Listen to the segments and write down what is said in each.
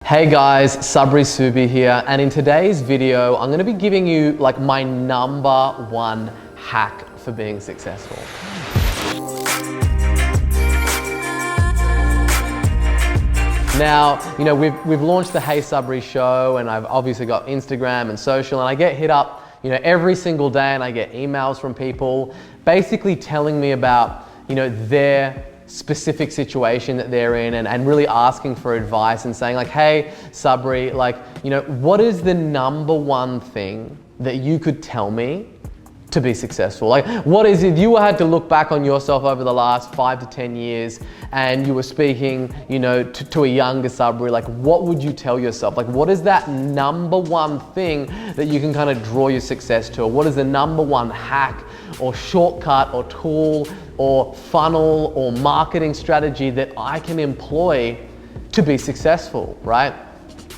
Hey guys, Sabri Subi here, and in today's video, I'm going to be giving you like my number one hack for being successful. Now, you know, we've launched the Hey Sabri show, and I've obviously got Instagram and social, and I get hit up, you know, every single day, and I get emails from people basically telling me about, you know, their specific situation that they're in and really asking for advice and saying like, hey, Sabri, like, you know, what is the number one thing that you could tell me to be successful? Like, what is it, if you had to look back on yourself over the last 5 to 10 years and you were speaking, you know, to a younger Sabri, like what would you tell yourself? Like, what is that number one thing that you can kind of draw your success to? Or what is the number one hack or shortcut or tool or funnel or marketing strategy that I can employ to be successful, right?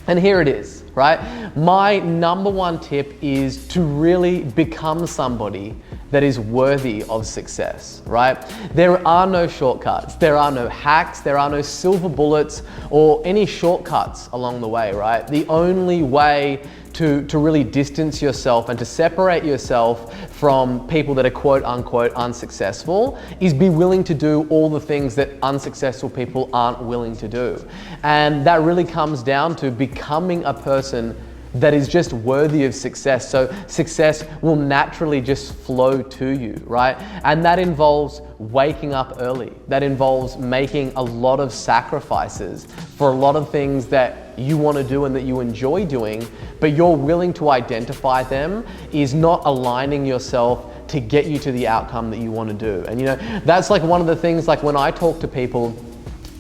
And here it is, right? My number one tip is to really become somebody that is worthy of success, right? There are no shortcuts, there are no hacks, there are no silver bullets or any shortcuts along the way, right? The only way to really distance yourself and to separate yourself from people that are quote unquote unsuccessful is be willing to do all the things that unsuccessful people aren't willing to do. And that really comes down to becoming a person that is just worthy of success. So success will naturally just flow to you, right? And that involves waking up early. That involves making a lot of sacrifices for a lot of things that you want to do and that you enjoy doing, but you're willing to identify them is not aligning yourself to get you to the outcome that you want to do. And you know, that's like one of the things, like when I talk to people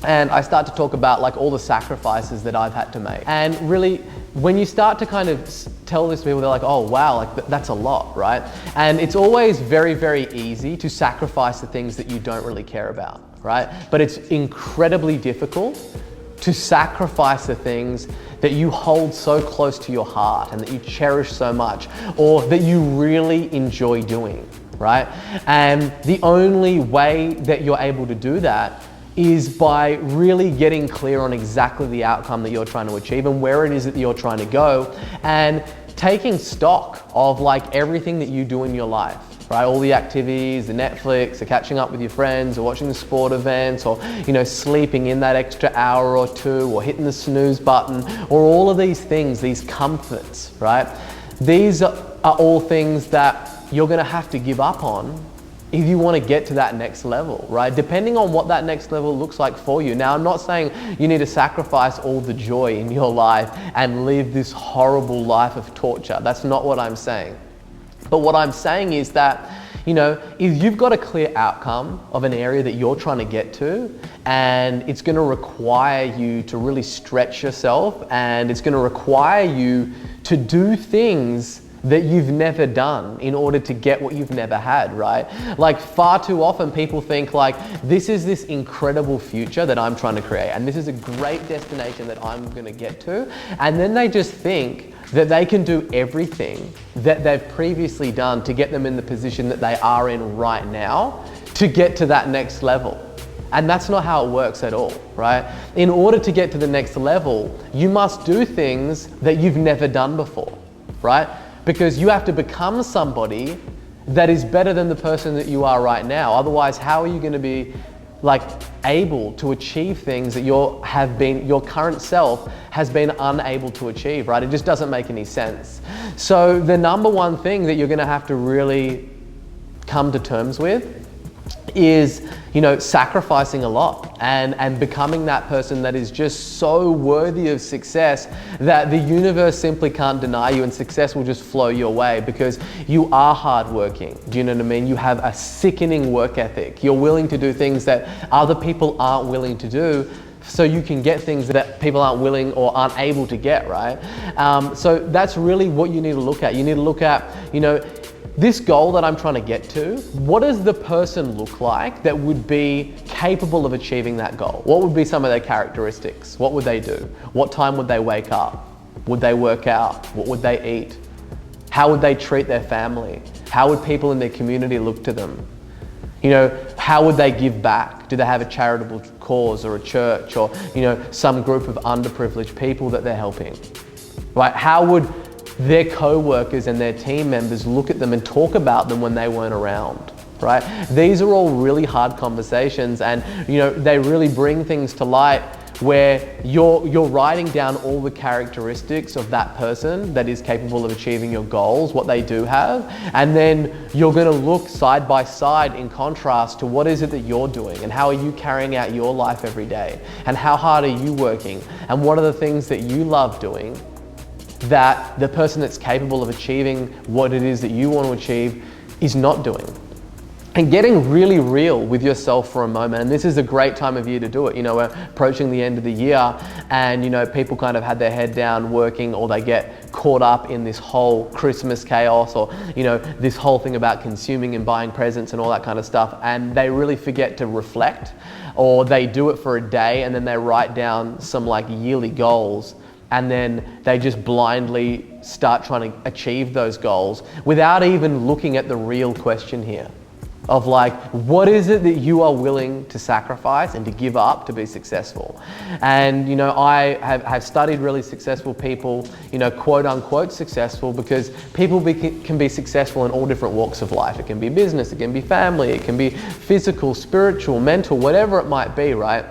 and I start to talk about like all the sacrifices that I've had to make. And really, when you start to kind of tell this to people, they're like, oh wow, like that's a lot, right? And it's always very, very easy to sacrifice the things that you don't really care about, right? But it's incredibly difficult to sacrifice the things that you hold so close to your heart and that you cherish so much, or that you really enjoy doing, right? And the only way that you're able to do that is by really getting clear on exactly the outcome that you're trying to achieve and where it is that you're trying to go, and taking stock of like everything that you do in your life, right? All the activities, the Netflix, the catching up with your friends, or watching the sport events, or, you know, sleeping in that extra hour or two, or hitting the snooze button, or all of these things, these comforts, right? These are all things that you're gonna have to give up on if you want to get to that next level, right? Depending on what that next level looks like for you. Now, I'm not saying you need to sacrifice all the joy in your life and live this horrible life of torture. That's not what I'm saying. But what I'm saying is that, you know, if you've got a clear outcome of an area that you're trying to get to, and it's going to require you to really stretch yourself, and it's going to require you to do things that you've never done in order to get what you've never had, right? Like, far too often people think like, this is this incredible future that I'm trying to create, and this is a great destination that I'm gonna get to, and then they just think that they can do everything that they've previously done to get them in the position that they are in right now to get to that next level. And that's not how it works at all, right? In order to get to the next level, you must do things that you've never done before, right? Because you have to become somebody that is better than the person that you are right now. Otherwise, how are you going to be like able to achieve things that your current self has been unable to achieve, right? It just doesn't make any sense. So the number one thing that you're going to have to really come to terms with is, you know, sacrificing a lot and becoming that person that is just so worthy of success that the universe simply can't deny you, and success will just flow your way because you are hardworking. Do you know what I mean? You have a sickening work ethic. You're willing to do things that other people aren't willing to do, so you can get things that people aren't willing or aren't able to get, right? So that's really what you need to look at. You need to look at, you know, this goal that I'm trying to get to, what does the person look like that would be capable of achieving that goal? What would be some of their characteristics? What would they do? What time would they wake up? Would they work out? What would they eat? How would they treat their family? How would people in their community look to them? You know, how would they give back? Do they have a charitable cause or a church or, some group of underprivileged people that they're helping? Right? How would their co-workers and their team members look at them and talk about them when they weren't around? Right? These are all really hard conversations, and they really bring things to light where you're writing down all the characteristics of that person that is capable of achieving your goals, what they do have, and then you're going to look side by side in contrast to what is it that you're doing and how are you carrying out your life every day and how hard are you working and what are the things that you love doing that the person that's capable of achieving what it is that you want to achieve is not doing. And getting really real with yourself for a moment, and this is a great time of year to do it. We're approaching the end of the year and people kind of had their head down working, or they get caught up in this whole Christmas chaos, or this whole thing about consuming and buying presents and all that kind of stuff, and they really forget to reflect, or they do it for a day and then they write down some yearly goals, and then they just blindly start trying to achieve those goals without even looking at the real question here of what is it that you are willing to sacrifice and to give up to be successful? And I have studied really successful people, quote unquote successful, because people can be successful in all different walks of life. It can be business, it can be family, it can be physical, spiritual, mental, whatever it might be, right?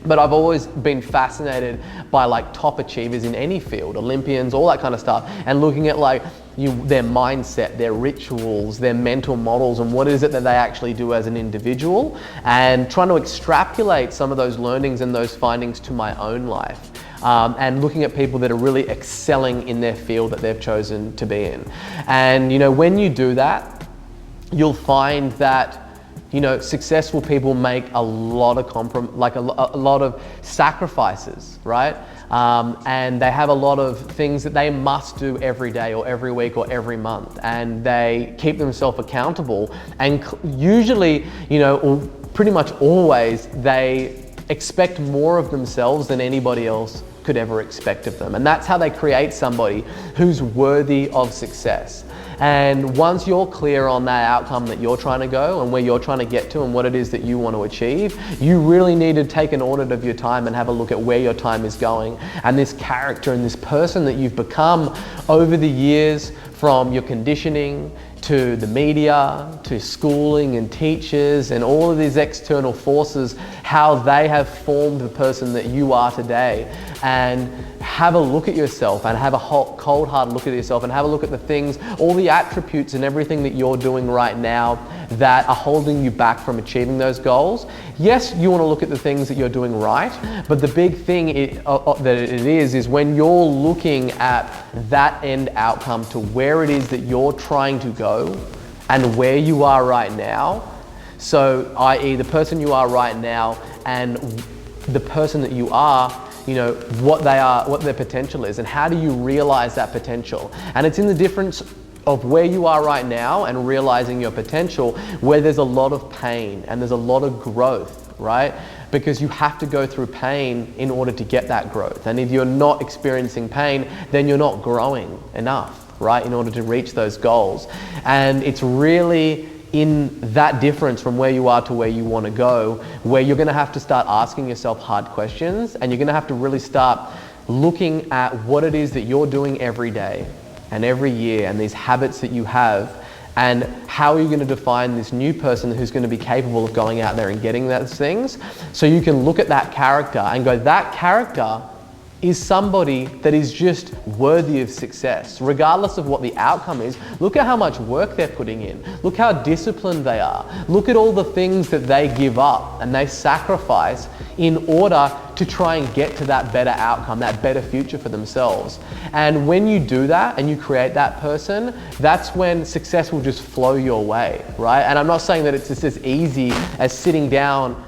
But I've always been fascinated by top achievers in any field, Olympians, all that kind of stuff, and looking at their mindset, their rituals, their mental models, and what is it that they actually do as an individual, and trying to extrapolate some of those learnings and those findings to my own life. And looking at people that are really excelling in their field that they've chosen to be in. And when you do that, you'll find that successful people make a lot of a lot of sacrifices, right? And they have a lot of things that they must do every day or every week or every month, and they keep themselves accountable. And usually, or pretty much always, they expect more of themselves than anybody else could ever expect of them. And that's how they create somebody who's worthy of success. And once you're clear on that outcome that you're trying to go and where you're trying to get to and what it is that you want to achieve, you really need to take an audit of your time and have a look at where your time is going and this character and this person that you've become over the years, from your conditioning to the media, to schooling and teachers and all of these external forces, how they have formed the person that you are today. And have a look at yourself and have a cold hard look at yourself and have a look at the things, all the attributes and everything that you're doing right now that are holding you back from achieving those goals. Yes, you want to look at the things that you're doing right, but the big thing that it is when you're looking at that end outcome to where it is that you're trying to go and where you are right now. So, i.e. the person you are right now and the person that you are, what they are, what their potential is, and how do you realize that potential. And it's in the difference of where you are right now and realizing your potential, where there's a lot of pain and there's a lot of growth, right? Because you have to go through pain in order to get that growth. And if you're not experiencing pain, then you're not growing enough, right? In order to reach those goals. And it's really in that difference from where you are to where you want to go, where you're going to have to start asking yourself hard questions, and you're going to have to really start looking at what it is that you're doing every day and every year and these habits that you have, and how are you going to define this new person who's going to be capable of going out there and getting those things. So you can look at that character and go, that character is somebody that is just worthy of success, regardless of what the outcome is. Look at how much work they're putting in. Look how disciplined they are. Look at all the things that they give up and they sacrifice in order to try and get to that better outcome, that better future for themselves. And when you do that and you create that person, that's when success will just flow your way, right? And I'm not saying that it's just as easy as sitting down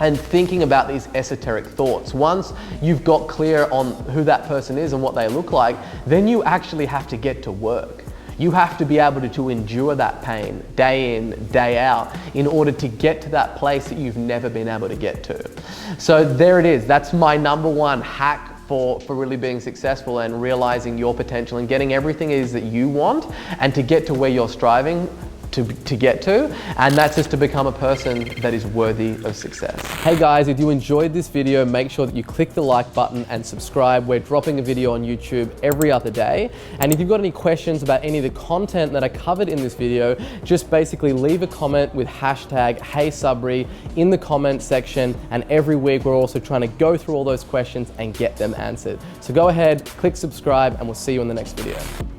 and thinking about these esoteric thoughts. Once you've got clear on who that person is and what they look like, then you actually have to get to work. You have to be able to endure that pain day in, day out in order to get to that place that you've never been able to get to. So there it is. That's my number one hack for really being successful and realizing your potential and getting everything it is that you want, and to get to where you're striving to get to, and that's just to become a person that is worthy of success. Hey guys, if you enjoyed this video, make sure that you click the like button and subscribe. We're dropping a video on YouTube every other day. And if you've got any questions about any of the content that I covered in this video, just basically leave a comment with hashtag HeySabri in the comment section. And every week we're also trying to go through all those questions and get them answered. So go ahead, click subscribe, and we'll see you in the next video.